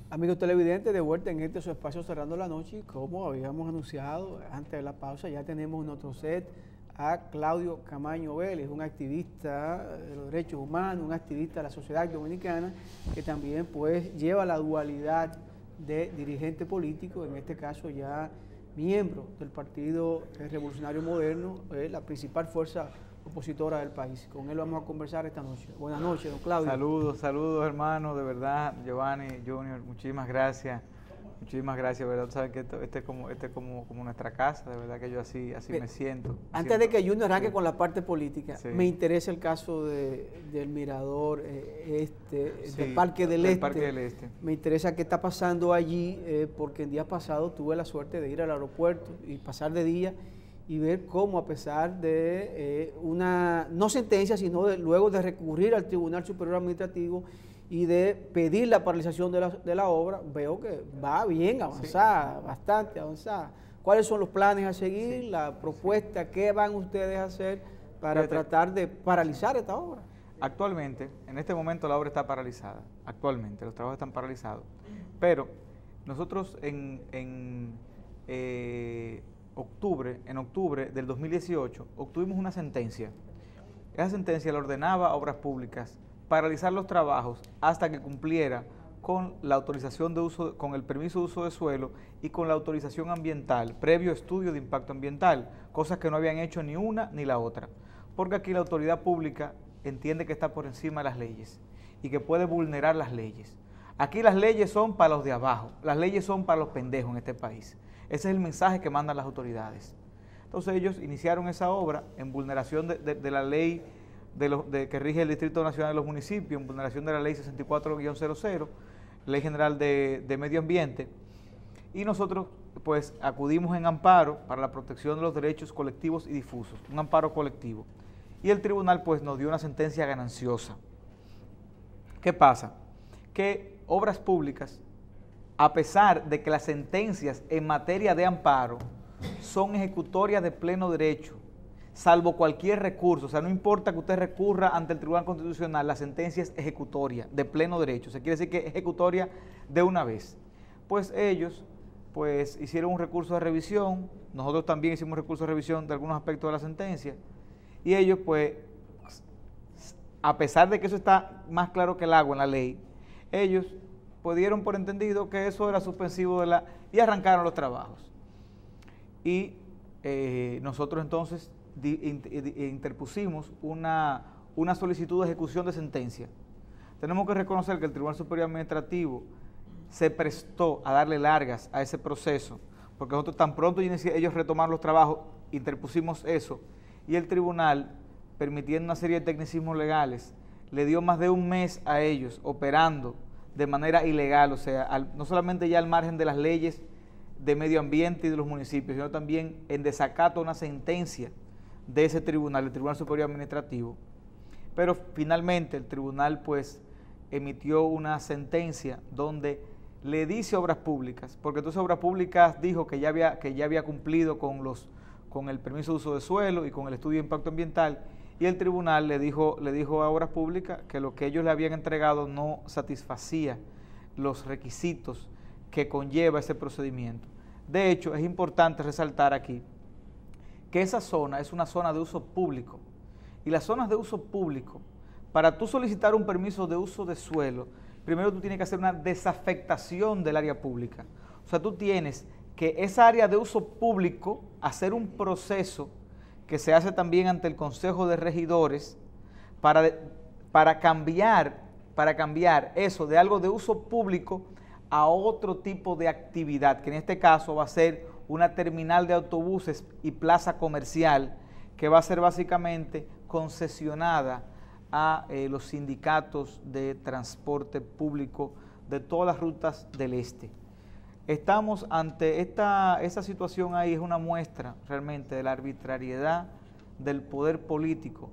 Amigos televidentes, de vuelta en su espacio Cerrando la Noche, y como habíamos anunciado antes de la pausa, ya tenemos en nuestro set a Claudio Camaño Vélez, un activista de los derechos humanos, un activista de la sociedad dominicana, que también pues lleva la dualidad de dirigente político, en este caso ya miembro del Partido Revolucionario Moderno, la principal fuerza opositora del país. Con él vamos a conversar esta noche. Buenas noches, don Claudio. Saludos hermano, de verdad, Giovanni, Junior, muchísimas gracias, ¿verdad? Tú sabes que este es como nuestra casa, de verdad que yo así me siento. Antes de que Junior arranque con la parte política, sí, me interesa el caso del Mirador, del Parque del Este. Me interesa qué está pasando allí, porque el día pasado tuve la suerte de ir al aeropuerto y pasar de día y ver cómo, a pesar de una, no sentencia, sino luego de recurrir al Tribunal Superior Administrativo y de pedir la paralización de la obra, veo que va bien avanzada, sí, bastante avanzada. ¿Cuáles son los planes a seguir, la propuesta, qué van ustedes a hacer para tratar de paralizar esta obra? Actualmente, en este momento la obra está paralizada, actualmente los trabajos están paralizados, pero nosotros en octubre del 2018 obtuvimos una sentencia. Esa sentencia le ordenaba a Obras Públicas paralizar los trabajos hasta que cumpliera con la autorización de uso, con el permiso de uso de suelo y con la autorización ambiental, previo estudio de impacto ambiental, cosas que no habían hecho ni una ni la otra, porque aquí la autoridad pública entiende que está por encima de las leyes y que puede vulnerar las leyes. Aquí las leyes son para los de abajo, las leyes son para los pendejos en este país. Ese es el mensaje que mandan las autoridades. Entonces ellos iniciaron esa obra en vulneración de la ley que rige el Distrito Nacional de los Municipios, en vulneración de la ley 64-00, Ley General de Medio Ambiente, y nosotros pues acudimos en amparo para la protección de los derechos colectivos y difusos, un amparo colectivo, y el tribunal pues nos dio una sentencia gananciosa. ¿Qué pasa? Que Obras Públicas, a pesar de que las sentencias en materia de amparo son ejecutorias de pleno derecho, salvo cualquier recurso, o sea, no importa que usted recurra ante el Tribunal Constitucional, la sentencia es ejecutoria de pleno derecho, o sea, quiere decir que es ejecutoria de una vez. Pues ellos pues hicieron un recurso de revisión, nosotros también hicimos recurso de revisión de algunos aspectos de la sentencia, y ellos pues, a pesar de que eso está más claro que el agua en la ley, ellos pues dieron por entendido que eso era suspensivo y arrancaron los trabajos. Y nosotros entonces interpusimos una solicitud de ejecución de sentencia. Tenemos que reconocer que el Tribunal Superior Administrativo se prestó a darle largas a ese proceso, porque nosotros tan pronto ellos retomaron los trabajos, interpusimos eso, y el tribunal, permitiendo una serie de tecnicismos legales, le dio más de un mes a ellos operando de manera ilegal, o sea, no solamente ya al margen de las leyes de medio ambiente y de los municipios, sino también en desacato a una sentencia de ese tribunal, el Tribunal Superior Administrativo. Pero finalmente el tribunal pues emitió una sentencia donde le dice a Obras Públicas, porque entonces Obras Públicas dijo que ya había cumplido con el permiso de uso de suelo y con el estudio de impacto ambiental, y el tribunal le dijo a Obras Públicas que lo que ellos le habían entregado no satisfacía los requisitos que conlleva ese procedimiento. De hecho, es importante resaltar aquí que esa zona es una zona de uso público, y las zonas de uso público, para tú solicitar un permiso de uso de suelo, primero tú tienes que hacer una desafectación del área pública. O sea, tú tienes que esa área de uso público hacer un proceso que se hace también ante el Consejo de Regidores para cambiar eso de algo de uso público a otro tipo de actividad, que en este caso va a ser una terminal de autobuses y plaza comercial, que va a ser básicamente concesionada a los sindicatos de transporte público de todas las rutas del este. Estamos ante esta situación ahí, es una muestra realmente de la arbitrariedad del poder político,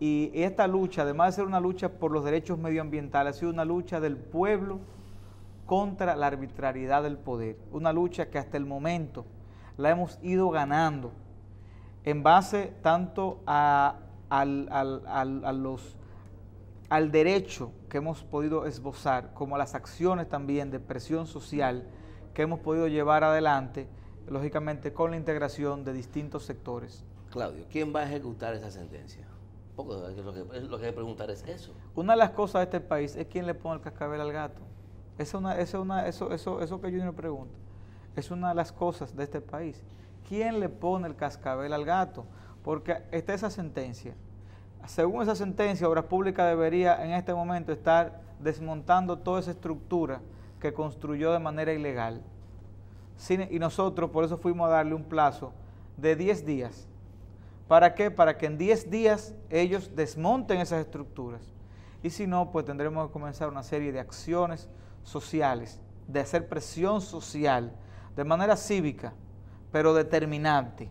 y esta lucha, además de ser una lucha por los derechos medioambientales, ha sido una lucha del pueblo contra la arbitrariedad del poder, una lucha que hasta el momento la hemos ido ganando en base tanto a al derecho que hemos podido esbozar, como a las acciones también de presión social que hemos podido llevar adelante, lógicamente con la integración de distintos sectores. Claudio, ¿quién va a ejecutar esa sentencia? Poco, lo que hay que preguntar es eso. Una de las cosas de este país es quién le pone el cascabel al gato. Eso que yo me pregunto, es una de las cosas de este país. ¿Quién le pone el cascabel al gato? Porque está esa sentencia. Según esa sentencia, Obras Públicas debería en este momento estar desmontando toda esa estructura que construyó de manera ilegal. Y nosotros por eso fuimos a darle un plazo de 10 días. ¿Para qué? Para que en 10 días ellos desmonten esas estructuras. Y si no, pues tendremos que comenzar una serie de acciones sociales, de hacer presión social, de manera cívica, pero determinante,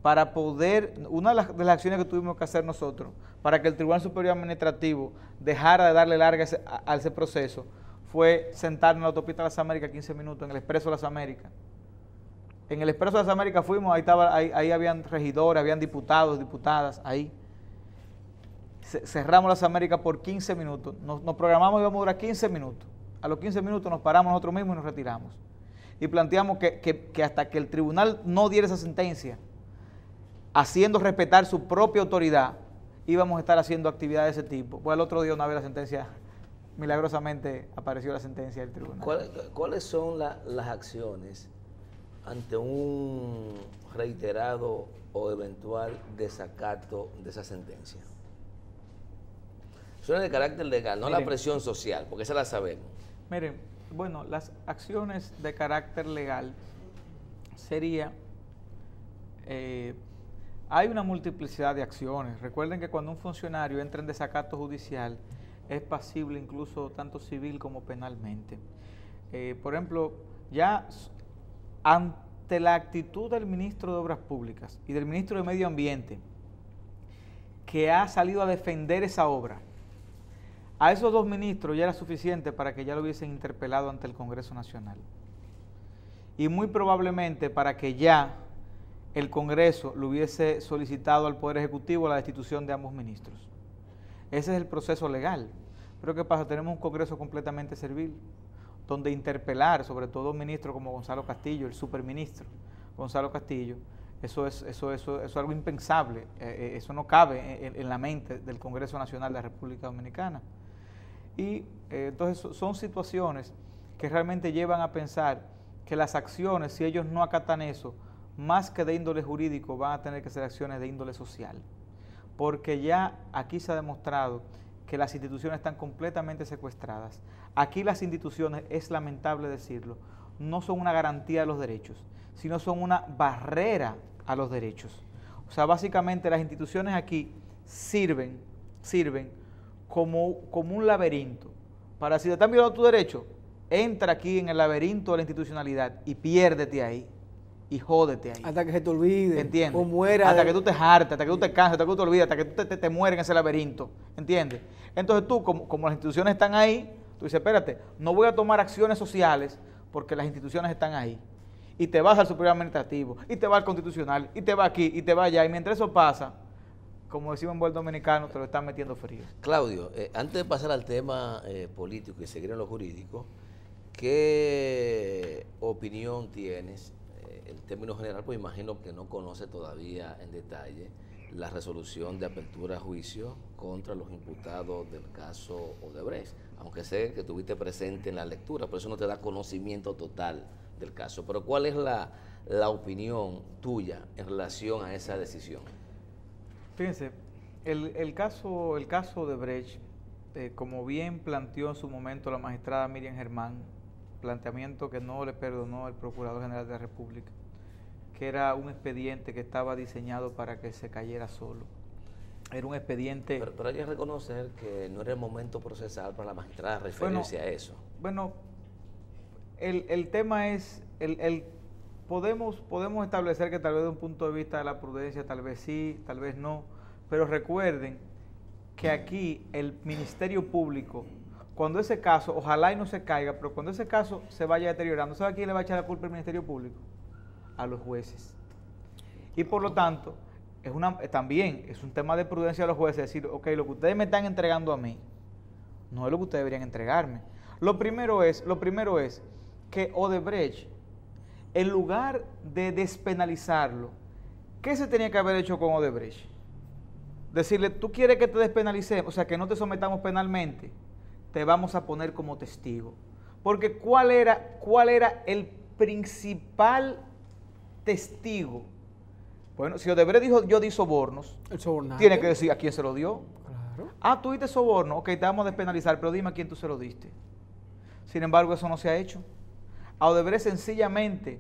para poder, una de las acciones que tuvimos que hacer nosotros, para que el Tribunal Superior Administrativo dejara de darle larga a ese proceso, fue sentarnos en la autopista de las Américas 15 minutos, en el Expreso de las Américas. En el Expreso de las Américas fuimos, ahí habían regidores, habían diputados, diputadas, ahí. Cerramos las Américas por 15 minutos, nos programamos que íbamos a durar 15 minutos. A los 15 minutos nos paramos nosotros mismos y nos retiramos. Y planteamos que hasta que el tribunal no diera esa sentencia, haciendo respetar su propia autoridad, íbamos a estar haciendo actividades de ese tipo. Pues al otro día, una vez la sentencia, milagrosamente apareció la sentencia del tribunal. ¿Cuáles son las acciones ante un reiterado o eventual desacato de esa sentencia? Son de carácter legal, no la presión social, porque esa la sabemos. Miren, bueno, las acciones de carácter legal sería, hay una multiplicidad de acciones. Recuerden que cuando un funcionario entra en desacato judicial es pasible incluso tanto civil como penalmente. Por ejemplo, ya ante la actitud del ministro de Obras Públicas y del ministro de Medio Ambiente, que ha salido a defender esa obra, a esos dos ministros ya era suficiente para que ya lo hubiesen interpelado ante el Congreso Nacional. Y muy probablemente para que ya el Congreso le hubiese solicitado al Poder Ejecutivo la destitución de ambos ministros. Ese es el proceso legal. Pero ¿qué pasa? Tenemos un Congreso completamente servil, donde interpelar, sobre todo un ministro como Gonzalo Castillo, el superministro Gonzalo Castillo, eso es algo impensable, eso no cabe en la mente del Congreso Nacional de la República Dominicana. Y entonces son situaciones que realmente llevan a pensar que las acciones, si ellos no acatan eso, más que de índole jurídico, van a tener que ser acciones de índole social. Porque ya aquí se ha demostrado que las instituciones están completamente secuestradas. Aquí las instituciones, es lamentable decirlo, no son una garantía de los derechos, sino son una barrera a los derechos. O sea, básicamente las instituciones aquí sirven como un laberinto. Para si te están violando tu derecho, entra aquí en el laberinto de la institucionalidad y piérdete ahí. Y jódete ahí. Hasta que se te olvide. ¿Entiendes? O muera. Hasta que tú te hartes, hasta que tú te canses, hasta que tú te olvides, hasta que tú te mueres en ese laberinto. ¿Entiendes? Entonces tú, como las instituciones están ahí, tú dices, espérate, no voy a tomar acciones sociales porque las instituciones están ahí. Y te vas al Superior Administrativo, y te vas al Constitucional, y te vas aquí, y te vas allá. Y mientras eso pasa, como decimos en buen dominicano, te lo están metiendo frío. Claudio, antes de pasar al tema político y seguir en lo jurídico, ¿qué opinión tienes? En términos general, pues imagino que no conoce todavía en detalle la resolución de apertura a juicio contra los imputados del caso Odebrecht, aunque sé que estuviste presente en la lectura, por eso no te da conocimiento total del caso. Pero ¿cuál es la opinión tuya en relación a esa decisión? Fíjense, el caso Odebrecht, como bien planteó en su momento la magistrada Miriam Germán, planteamiento que no le perdonó el Procurador General de la República, que era un expediente que estaba diseñado para que se cayera solo. Era un expediente... Pero hay que reconocer que no era el momento procesal para la magistrada referirse a eso. Bueno, el tema es, podemos establecer que tal vez de un punto de vista de la prudencia, tal vez sí, tal vez no, pero recuerden que aquí el Ministerio Público, cuando ese caso, ojalá y no se caiga, pero cuando ese caso se vaya deteriorando, ¿sabe a quién le va a echar la culpa al Ministerio Público? A los jueces. Y por lo tanto, también es un tema de prudencia de los jueces, decir, ok, lo que ustedes me están entregando a mí, no es lo que ustedes deberían entregarme. Lo primero es que Odebrecht, en lugar de despenalizarlo, ¿qué se tenía que haber hecho con Odebrecht? Decirle, tú quieres que te despenalicemos, o sea, que no te sometamos penalmente, te vamos a poner como testigo. Porque ¿cuál era el principal testigo? Bueno, si Odebrecht dijo, yo di sobornos, tiene que decir a quién se lo dio. Claro. Ah, tú diste soborno, ok, te vamos a despenalizar, pero dime a quién tú se lo diste. Sin embargo, eso no se ha hecho. A Odebrecht sencillamente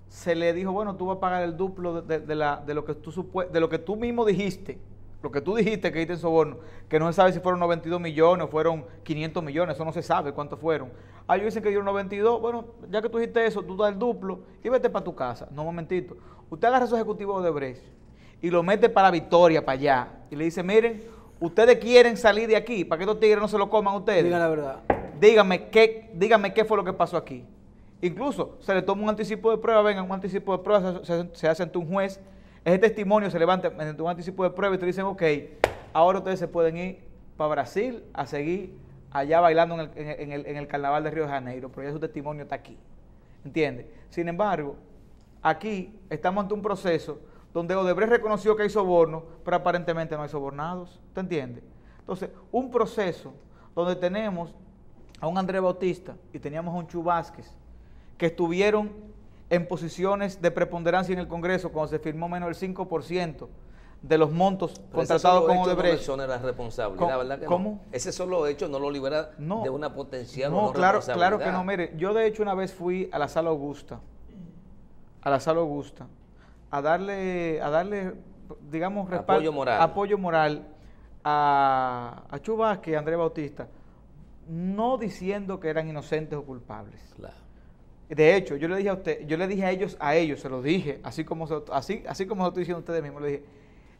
se le dijo, bueno, tú vas a pagar el duplo de lo que tú mismo dijiste, lo que tú dijiste que diste en soborno, que no se sabe si fueron 92 millones o fueron 500 millones, eso no se sabe cuántos fueron. Ah, ellos dicen que dieron 92, bueno, ya que tú dijiste eso, tú das el duplo y vete para tu casa. No, un momentito. Usted agarra a su ejecutivo de Odebrecht y lo mete para Victoria, para allá, y le dice, miren, ustedes quieren salir de aquí, para que estos tigres no se lo coman ustedes. Digan la verdad. Díganme qué fue lo que pasó aquí. Incluso se le toma un anticipo de prueba, venga, un anticipo de prueba se hace ante un juez, ese testimonio se levanta mediante un anticipo de prueba y te dicen, ok, ahora ustedes se pueden ir para Brasil a seguir allá bailando en el carnaval de Río de Janeiro, pero ya su testimonio está aquí, ¿entiendes? Sin embargo, aquí estamos ante un proceso donde Odebrecht reconoció que hay sobornos, pero aparentemente no hay sobornados, ¿te entiendes? Entonces, un proceso donde tenemos a un Andrés Bautista y teníamos a un Chu Vázquez, que estuvieron en posiciones de preponderancia en el Congreso cuando se firmó menos del 5% de los montos contratados con Odebrecht. No la responsabilidad, ¿verdad que ¿cómo? No? Ese solo hecho no lo libera de una potencial responsabilidad. Claro que no, mire, yo de hecho una vez fui a la Sala Augusta, a darle digamos, apoyo moral a Chu Vázquez y a Andrés Bautista, no diciendo que eran inocentes o culpables. Claro. De hecho, yo le dije a ellos, se lo dije, así como lo estoy diciendo a ustedes mismos, le dije,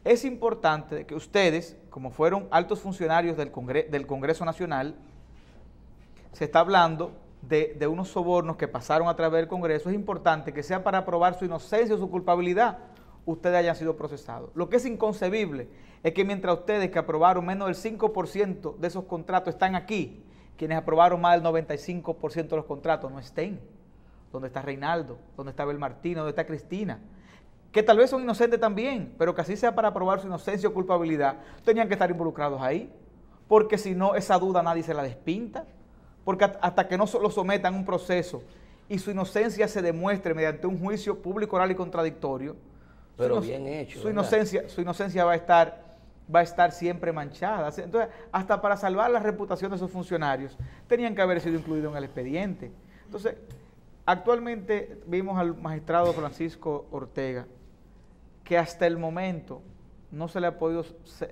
es importante que ustedes, como fueron altos funcionarios del Congreso Nacional, se está hablando de unos sobornos que pasaron a través del Congreso, es importante que sea para probar su inocencia o su culpabilidad, ustedes hayan sido procesados. Lo que es inconcebible es que mientras ustedes que aprobaron menos del 5% de esos contratos están aquí, quienes aprobaron más del 95% de los contratos no estén. ¿Dónde está Reinaldo? ¿Dónde está Belmartino? ¿Dónde está Cristina? Que tal vez son inocentes también, pero que así sea para probar su inocencia o culpabilidad, tenían que estar involucrados ahí, porque si no, esa duda nadie se la despinta, porque hasta que no lo sometan a un proceso y su inocencia se demuestre mediante un juicio público, oral y contradictorio, pero bien hecho, su inocencia va a estar siempre manchada. Entonces, hasta para salvar la reputación de esos funcionarios, tenían que haber sido incluidos en el expediente. Entonces, actualmente vimos al magistrado Francisco Ortega, que hasta el momento no se le ha podido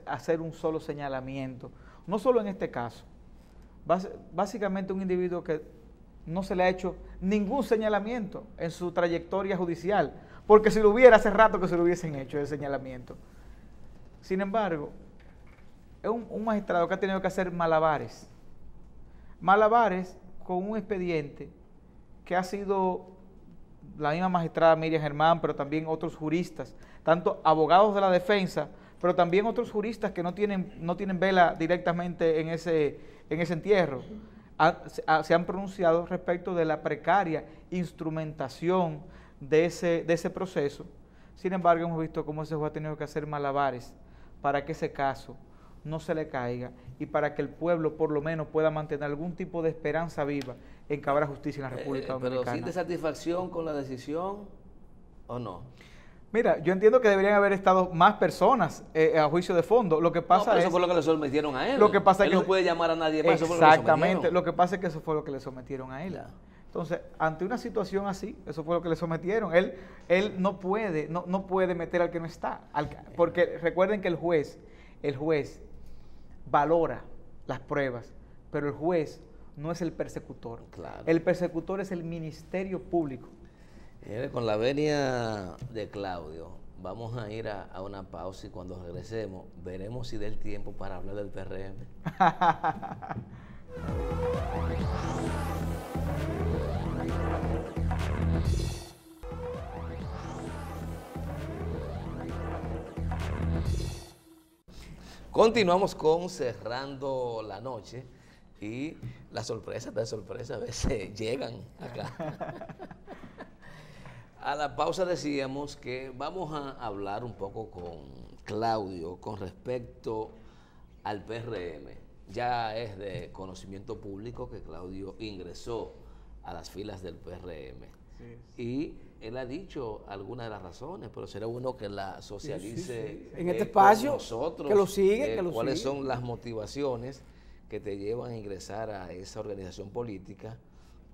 hacer un solo señalamiento, no solo en este caso, básicamente un individuo que no se le ha hecho ningún señalamiento en su trayectoria judicial, porque si lo hubiera, hace rato que se lo hubiesen hecho el señalamiento. Sin embargo, es un magistrado que ha tenido que hacer malabares con un expediente que ha sido la misma magistrada Miriam Germán, pero también otros juristas, tanto abogados de la defensa, pero también otros juristas que no tienen vela directamente en ese entierro, se han pronunciado respecto de la precaria instrumentación de ese proceso. Sin embargo, hemos visto cómo ese juez ha tenido que hacer malabares para que ese caso no se le caiga y para que el pueblo por lo menos pueda mantener algún tipo de esperanza viva en que habrá justicia en la República Dominicana. ¿Pero siente satisfacción con la decisión o no? Mira, yo entiendo que deberían haber estado más personas a juicio de fondo. Lo que pasa eso fue lo que le sometieron a él. Lo que pasa él no puede llamar a nadie más. Exactamente. Lo que pasa es que eso fue lo que le sometieron a él. Ya. Entonces, ante una situación así, eso fue lo que le sometieron. Él no puede meter al que no está. Porque recuerden que el juez valora las pruebas, pero el juez no es el persecutor. Claro. El persecutor es el Ministerio Público. Con la venia de Claudio, vamos a ir a una pausa y cuando regresemos veremos si da el tiempo para hablar del PRM. Continuamos con Cerrando la Noche y las sorpresas de sorpresa a veces llegan acá. A la pausa decíamos que vamos a hablar un poco con Claudio con respecto al PRM. Ya es de conocimiento público que Claudio ingresó a las filas del PRM. Sí. Y él ha dicho algunas de las razones, pero será bueno que la socialice en este espacio, nosotros, que lo sigue, cuáles son las motivaciones que te llevan a ingresar a esa organización política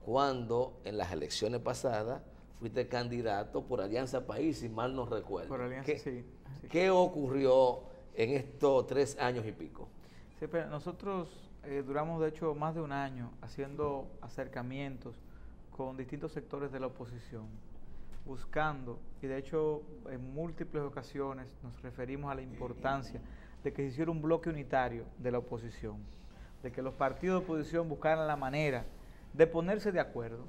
cuando en las elecciones pasadas fuiste candidato por Alianza País, si mal no recuerdo. Por Alianza, sí. ¿Qué ocurrió en estos 3 años y pico? Sí, pero nosotros duramos de hecho más de un año haciendo acercamientos con distintos sectores de la oposición, buscando, y de hecho en múltiples ocasiones nos referimos a la importancia de que se hiciera un bloque unitario de la oposición, de que los partidos de oposición buscaran la manera de ponerse de acuerdo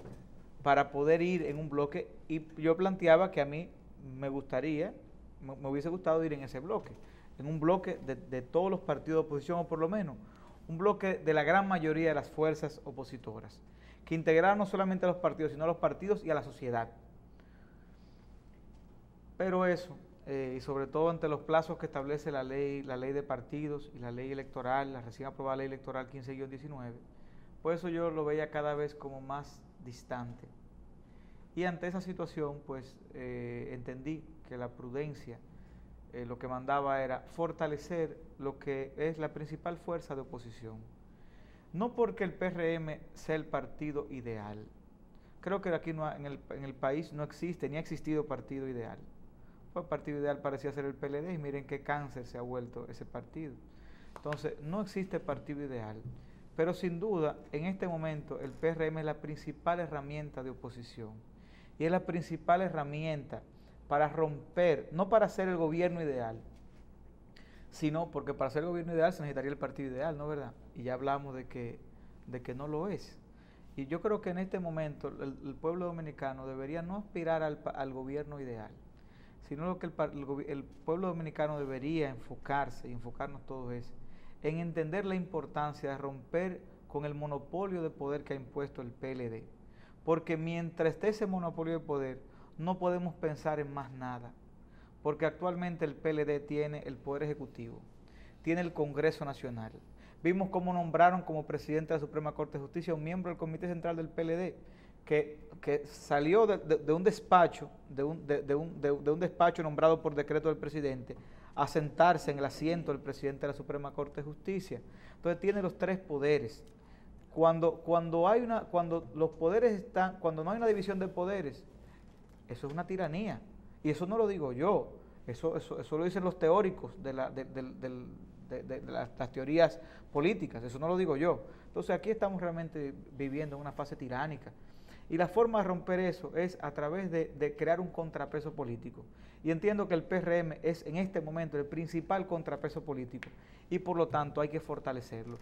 para poder ir en un bloque, y yo planteaba que a mí me hubiese gustado ir en ese bloque, en un bloque de todos los partidos de oposición, o por lo menos un bloque de la gran mayoría de las fuerzas opositoras, que integrara no solamente a los partidos, sino a los partidos y a la sociedad. Pero eso, y sobre todo ante los plazos que establece la ley de partidos y la ley electoral, la recién aprobada ley electoral 15-19, pues eso yo lo veía cada vez como más distante. Y ante esa situación, pues entendí que la prudencia lo que mandaba era fortalecer lo que es la principal fuerza de oposición. No porque el PRM sea el partido ideal. Creo que aquí en el país no existe, ni ha existido partido ideal. Pues el partido ideal parecía ser el PLD y miren qué cáncer se ha vuelto ese partido. Entonces, no existe partido ideal. Pero sin duda, en este momento, el PRM es la principal herramienta de oposición. Y es la principal herramienta para romper, no para ser el gobierno ideal, sino porque para ser el gobierno ideal se necesitaría el partido ideal, ¿no, verdad? Y ya hablamos de que no lo es. Y yo creo que en este momento el pueblo dominicano debería no aspirar al gobierno ideal, sino lo que el pueblo dominicano debería enfocarse, y enfocarnos todos es en entender la importancia de romper con el monopolio de poder que ha impuesto el PLD. Porque mientras esté ese monopolio de poder, no podemos pensar en más nada. Porque actualmente el PLD tiene el Poder Ejecutivo, tiene el Congreso Nacional. Vimos cómo nombraron como presidente de la Suprema Corte de Justicia a un miembro del Comité Central del PLD, que salió de un despacho, de un despacho nombrado por decreto del presidente, a sentarse en el asiento del presidente de la Suprema Corte de Justicia. Entonces tiene los 3 poderes. Cuando los poderes están, cuando no hay una división de poderes, eso es una tiranía. Y eso no lo digo yo, eso lo dicen los teóricos de las teorías políticas, eso no lo digo yo. Entonces aquí estamos realmente viviendo en una fase tiránica. Y la forma de romper eso es a través de crear un contrapeso político. Y entiendo que el PRM es en este momento el principal contrapeso político y por lo tanto hay que fortalecerlo.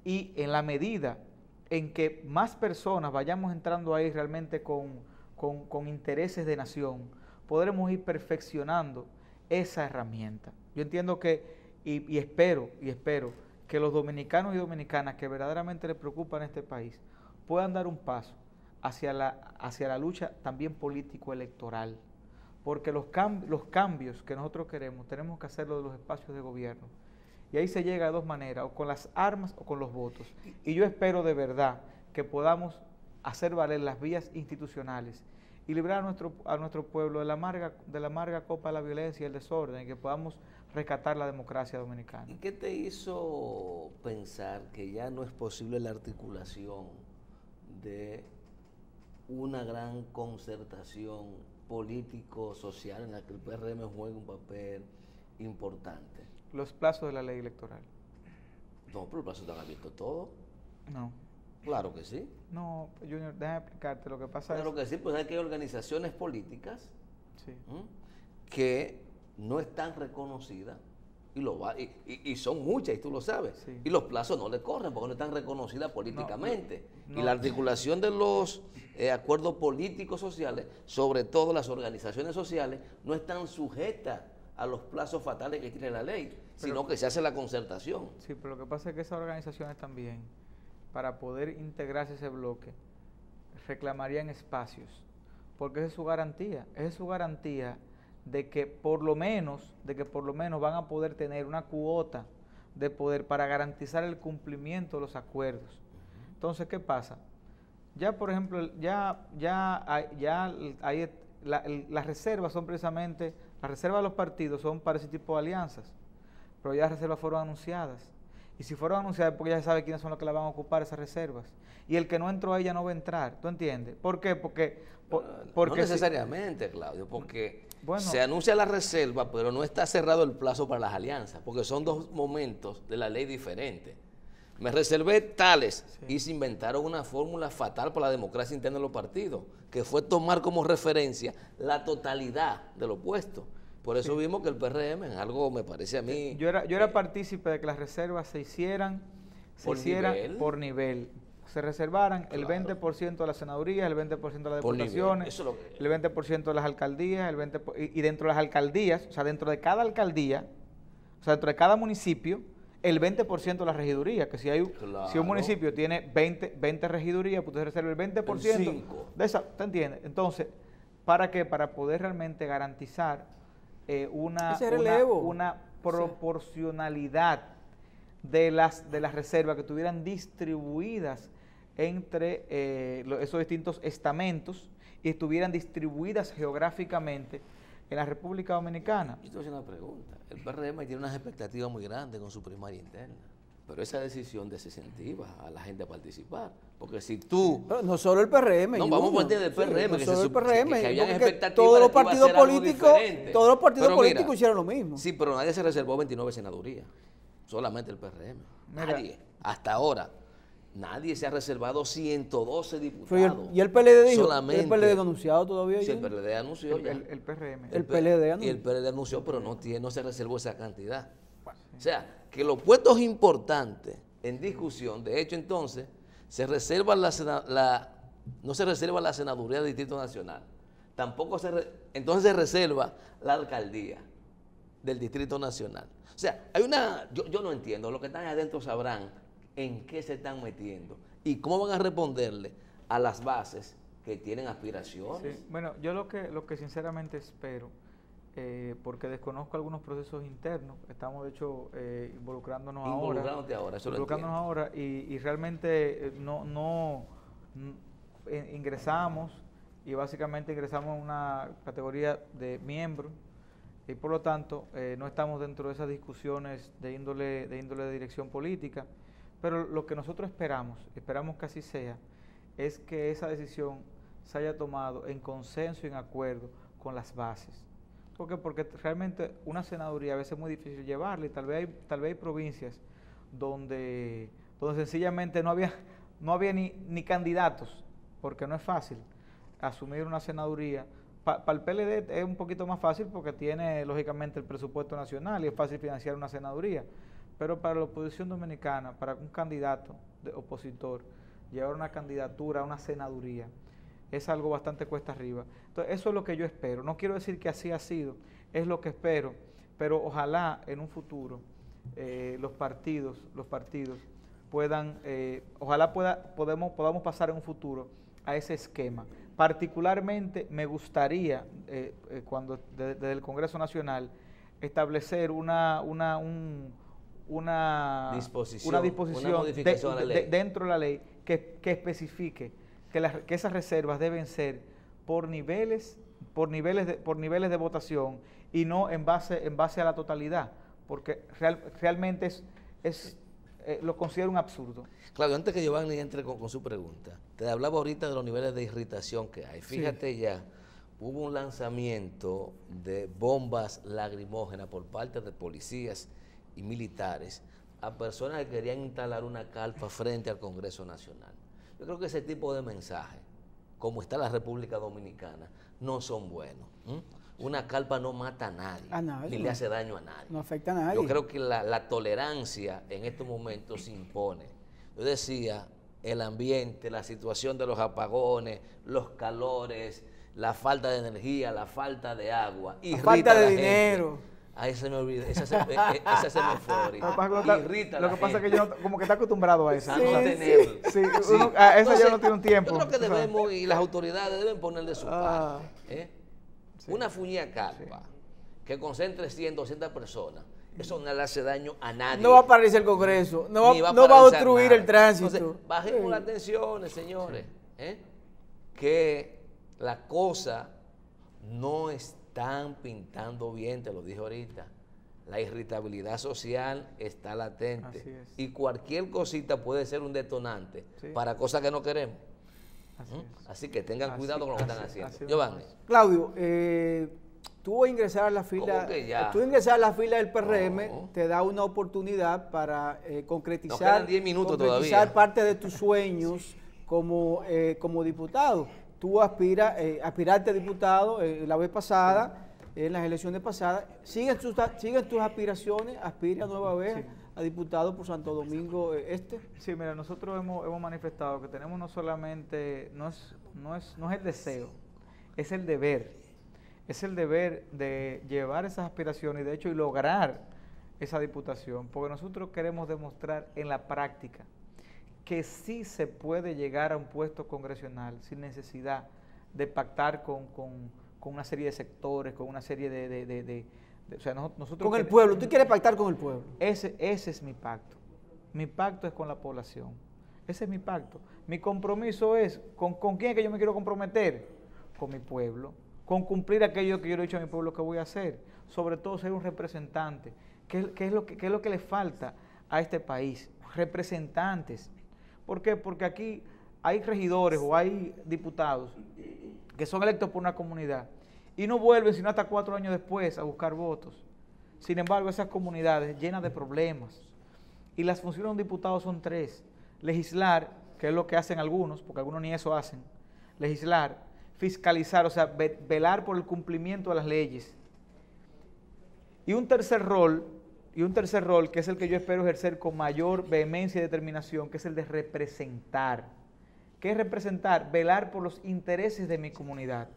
Y en la medida en que más personas vayamos entrando ahí realmente con intereses de nación, podremos ir perfeccionando esa herramienta. Yo entiendo que, y espero que los dominicanos y dominicanas que verdaderamente les preocupan a este país puedan dar un paso hacia la lucha también político-electoral, porque los cambios que nosotros queremos, tenemos que hacerlo de los espacios de gobierno. Y ahí se llega de 2 maneras, o con las armas o con los votos. Y yo espero de verdad que podamos hacer valer las vías institucionales y librar a nuestro pueblo de la amarga copa de la violencia y el desorden, y que podamos rescatar la democracia dominicana. ¿Y qué te hizo pensar que ya no es posible la articulación de una gran concertación político-social en la que el PRM juega un papel importante? Los plazos de la ley electoral. No, pero los plazos están abiertos todos. No. Claro que sí. No, Junior, déjame explicarte lo que pasa. Claro que sí, pues hay que hay organizaciones políticas sí. Que no están reconocidas y son muchas, y tú lo sabes. Sí. Y los plazos no le corren porque no están reconocidas políticamente. No. Y la articulación de los acuerdos políticos sociales, sobre todo las organizaciones sociales, no están sujetas a los plazos fatales que tiene la ley. sino que se hace la concertación. Sí, pero lo que pasa es que esas organizaciones también, para poder integrarse a ese bloque, reclamarían espacios, porque esa es su garantía de que por lo menos van a poder tener una cuota de poder para garantizar el cumplimiento de los acuerdos. Entonces, ¿qué pasa? Ya, por ejemplo, las reservas son precisamente, las reservas de los partidos son para ese tipo de alianzas, pero ya las reservas fueron anunciadas. Y si fueron anunciadas, porque ya se sabe quiénes son los que la van a ocupar esas reservas. Y el que no entró a ella no va a entrar. ¿Tú entiendes? ¿Por qué? Porque no necesariamente, Claudio, porque se anuncia la reserva, pero no está cerrado el plazo para las alianzas, porque son dos momentos de la ley diferentes. Me reservé tales y se inventaron una fórmula fatal para la democracia interna de los partidos, que fue tomar como referencia la totalidad de lo puesto. Por eso vimos que el PRM, en algo me parece a mí... Yo era partícipe de que las reservas se hicieran por nivel. Se reservaran el 20% de la senaduría, el 20% de las diputaciones, el 20% de las alcaldías, y dentro de las alcaldías, o sea, dentro de cada alcaldía, o sea, dentro de cada municipio, el 20% de la regiduría, que si un municipio tiene 20 regidurías, pues usted reserva el 20% de esa, ¿te entiendes? Entonces, ¿para qué? Para poder realmente garantizar una proporcionalidad de las reservas que estuvieran distribuidas entre esos distintos estamentos y estuvieran distribuidas geográficamente en la República Dominicana. Yo te voy a hacer una pregunta. El PRM tiene unas expectativas muy grandes con su primaria interna, pero esa decisión desincentiva a la gente a participar. Porque si tú... Pero no solo el PRM. No, vamos a partir del PRM. No solo el PRM. Que habían expectativas todos los partidos políticos, mira, hicieron lo mismo. Sí, pero nadie se reservó 29 senadurías. Solamente el PRM. Nadie. Hasta ahora. Nadie se ha reservado 112 diputados. ¿Y el PLD dijo? Solamente, ¿El PLD anunciado todavía? Sí, el PLD anunció ya. El PRM. El PLD anunció. Y el PLD anunció, pero no se reservó esa cantidad. O sea, que los puestos importantes en discusión, de hecho entonces, no se reserva la senaduría del Distrito Nacional. Tampoco entonces se reserva la alcaldía del Distrito Nacional. O sea, yo no entiendo, los que están adentro sabrán en qué se están metiendo y cómo van a responderle a las bases que tienen aspiraciones. Sí. Bueno, yo lo que sinceramente espero, porque desconozco algunos procesos internos, estamos de hecho involucrándonos ahora y realmente ingresamos y básicamente ingresamos en una categoría de miembro y por lo tanto no estamos dentro de esas discusiones de índole de dirección política. Pero lo que nosotros esperamos que así sea, es que esa decisión se haya tomado en consenso y en acuerdo con las bases. ¿Por qué? Porque realmente una senaduría a veces es muy difícil llevarla y tal vez hay provincias donde sencillamente no había ni candidatos, porque no es fácil asumir una senaduría. Para el PLD es un poquito más fácil porque tiene lógicamente el presupuesto nacional y es fácil financiar una senaduría. Pero para la oposición dominicana, para un candidato de opositor, llevar una candidatura a una senaduría, es algo bastante cuesta arriba. Entonces, eso es lo que yo espero. No quiero decir que así ha sido, es lo que espero, pero ojalá en un futuro los partidos puedan, podamos pasar en un futuro a ese esquema. Particularmente me gustaría, desde el Congreso Nacional, establecer una disposición dentro de la ley que especifique que esas reservas deben ser por niveles de votación y no en base a la totalidad, porque realmente lo considero un absurdo. Claudio, antes que Giovanni entre con su pregunta, te hablaba ahorita de los niveles de irritación que hay. Fíjate ya, hubo un lanzamiento de bombas lacrimógenas por parte de policías y militares a personas que querían instalar una carpa frente al Congreso Nacional. Yo creo que ese tipo de mensajes, como está la República Dominicana, no son buenos. Una carpa no mata a nadie, ni le hace daño a nadie. No afecta a nadie. Yo creo que la tolerancia en estos momentos se impone. Yo decía, el ambiente, la situación de los apagones, los calores, la falta de energía, la falta de agua, la falta de dinero. Ay, se me olvidó, esa se me fue ahorita. Irrita lo que pasa es que yo como que está acostumbrado a eso. Sí, sí. A eso ya no tiene un tiempo. Yo creo que debemos, y las autoridades deben poner de su parte. Una fuñía carpa que concentre 100, 200 personas, eso no le hace daño a nadie. No va a paralizar el Congreso, no va a obstruir el tránsito. Entonces, bajemos las tensiones, señores. Que la cosa no están pintando bien, te lo dije ahorita. La irritabilidad social está latente. Y cualquier cosita puede ser un detonante para cosas que no queremos. Así que tengan cuidado con lo que están haciendo. Giovanni. Claudio, tú ingresar a la fila, del PRM te da una oportunidad para concretizar, 10 minutos todavía. Parte de tus sueños como diputado. Tú aspiraste a diputado la vez pasada, en las elecciones pasadas. ¿Siguen tus aspiraciones? ¿Aspira nueva vez a diputado por Santo Domingo Este? Sí, mira, nosotros hemos manifestado que tenemos no solamente, no es el deseo, es el deber. Es el deber de llevar esas aspiraciones de hecho y lograr esa diputación, porque nosotros queremos demostrar en la práctica que sí se puede llegar a un puesto congresional sin necesidad de pactar con una serie de sectores, con una serie o sea, nosotros con el pueblo. ¿Tú quieres pactar con el pueblo? Ese es mi pacto. Mi pacto es con la población. Ese es mi pacto. Mi compromiso es, ¿con quién es que yo me quiero comprometer? Con mi pueblo. Con cumplir aquello que yo le he dicho a mi pueblo que voy a hacer. Sobre todo ser un representante. ¿Qué es lo que le falta a este país? Representantes. ¿Por qué? Porque aquí hay regidores o hay diputados que son electos por una comunidad y no vuelven sino hasta 4 años después a buscar votos. Sin embargo, esas comunidades llenas de problemas. Y las funciones de un diputado son 3. Legislar, que es lo que hacen algunos, porque algunos ni eso hacen. Legislar, fiscalizar, o sea, velar por el cumplimiento de las leyes. Y un tercer rol, que es el que yo espero ejercer con mayor vehemencia y determinación, que es el de representar. ¿Qué es representar? Velar por los intereses de mi comunidad.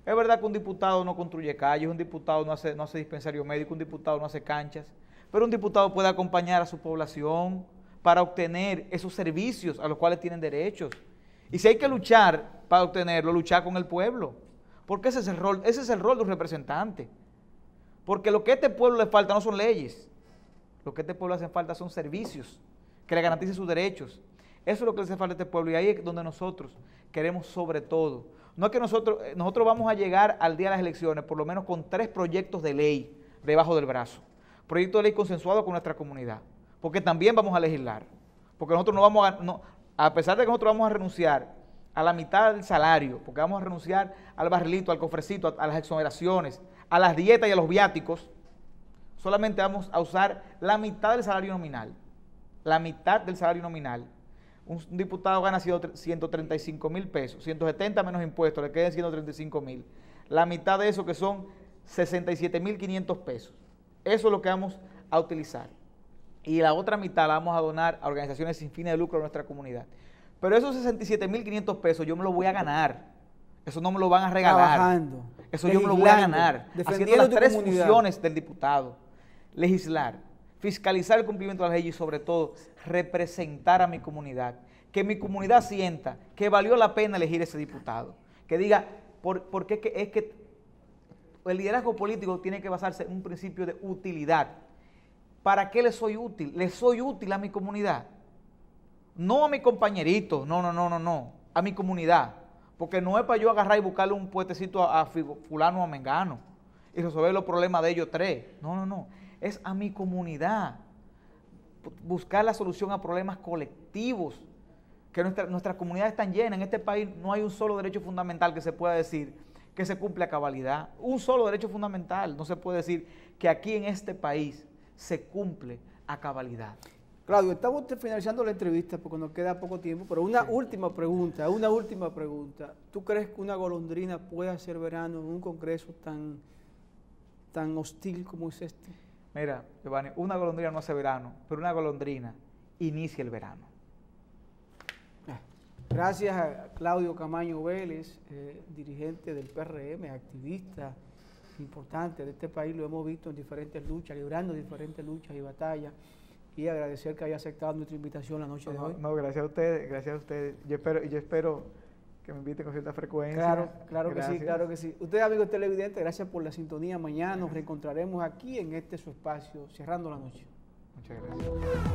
Es verdad que un diputado no construye calles, un diputado no hace dispensario médico, un diputado no hace canchas, pero un diputado puede acompañar a su población para obtener esos servicios a los cuales tienen derechos. Y si hay que luchar para obtenerlo, luchar con el pueblo. Porque ese es el rol de un representante. Porque lo que a este pueblo le falta no son leyes. Lo que a este pueblo le hace falta son servicios que le garanticen sus derechos. Eso es lo que le hace falta a este pueblo y ahí es donde nosotros queremos sobre todo. No es que nosotros vamos a llegar al día de las elecciones por lo menos con 3 proyectos de ley debajo del brazo. Proyectos de ley consensuados con nuestra comunidad. Porque también vamos a legislar. Porque nosotros a pesar de que nosotros vamos a renunciar a la mitad del salario, porque vamos a renunciar al barrilito, al cofrecito, a las exoneraciones, a las dietas y a los viáticos, solamente vamos a usar la mitad del salario nominal. La mitad del salario nominal. Un diputado gana 135,000 pesos, 170 menos impuestos, le quedan 135,000. La mitad de eso que son 67,500 pesos. Eso es lo que vamos a utilizar. Y la otra mitad la vamos a donar a organizaciones sin fines de lucro de nuestra comunidad. Pero esos 67,500 pesos yo me los voy a ganar. Eso no me lo van a regalar. Trabajando. Eso yo me lo voy a ganar. Haciendo las 3 funciones del diputado. Legislar, fiscalizar el cumplimiento de las leyes y sobre todo representar a mi comunidad. Que mi comunidad sienta que valió la pena elegir ese diputado. Que diga, porque es que el liderazgo político tiene que basarse en un principio de utilidad. ¿Para qué le soy útil? Le soy útil a mi comunidad. No a mi compañerito, no, a mi comunidad. Porque no es para yo agarrar y buscarle un puestecito a fulano o a mengano y resolver los problemas de ellos 3. No. Es a mi comunidad. Buscar la solución a problemas colectivos. Que nuestras comunidades están llenas. En este país no hay un solo derecho fundamental que se pueda decir que se cumple a cabalidad. Un solo derecho fundamental. No se puede decir que aquí en este país se cumple a cabalidad. Claudio, estamos finalizando la entrevista porque nos queda poco tiempo, pero una última pregunta. ¿Tú crees que una golondrina puede hacer verano en un congreso tan hostil como es este? Mira, Giovanni, una golondrina no hace verano, pero una golondrina inicia el verano. Gracias a Claudio Camaño Vélez, dirigente del PRM, activista importante de este país, lo hemos visto en diferentes luchas, librando diferentes luchas y batallas, y agradecer que haya aceptado nuestra invitación la noche de hoy. No, gracias a ustedes, gracias a ustedes. Yo espero que me inviten con cierta frecuencia. Claro que sí, claro que sí. Ustedes, amigos televidentes, gracias por la sintonía. Mañana nos reencontraremos aquí en este su espacio, Cerrando la Noche. Muchas gracias.